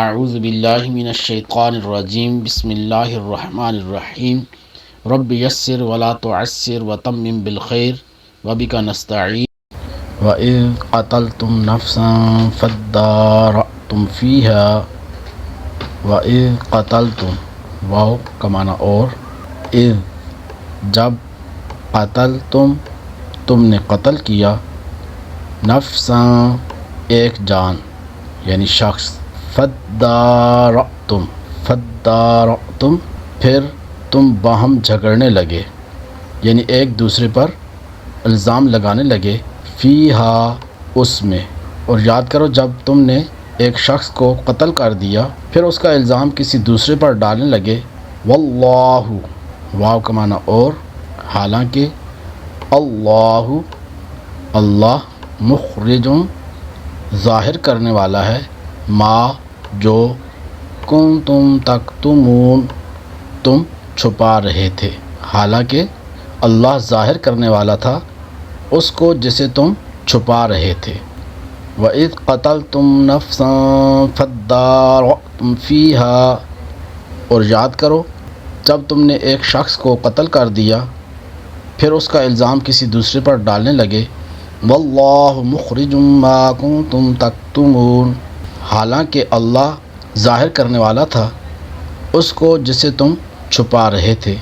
اعوذ باللہ من الشیطان الرجیم بسم اللہ الرحمن الرحیم رب یسر ولا تعسر وتمم بالخیر وبک نستعین وَإِذْ قَتَلْتُمْ نَفْسًا فَادَّارَأْتُمْ فِيهَا وَإِذْ قَتَلْتُمْ واو کا معنی اور اذ جب قتلتم تم نے قتل کیا نفساً ایک جان یعنی شخص فَادَّارَأْتُمْ پھر تم باہم جھگڑنے لگے یعنی ایک دوسرے پر الزام لگانے لگے فیہا اس میں، اور یاد کرو جب تم نے ایک شخص کو قتل کر دیا پھر اس کا الزام کسی دوسرے پر ڈالنے لگے واللہ واو کا معنی اور حالانکہ اللہ مخرج ظاہر کرنے والا ہے ما جو کنتم تکتمون تم چھپا رہے تھے، حالانکہ اللہ ظاہر کرنے والا تھا اس کو جسے تم چھپا رہے تھے۔ وَإِذْ قَتَلْتُمْ نَفْسًا فَادَّارَأْتُمْ فِيهَا اور یاد کرو جب تم نے ایک شخص کو قتل کر دیا پھر اس کا الزام کسی دوسرے پر ڈالنے لگے وَاللَّهُ مُخْرِجٌ مَا كُنتُمْ تَكْتُمُونَ حالانکہ اللہ ظاہر کرنے والا تھا اس کو جسے تم چھپا رہے تھے۔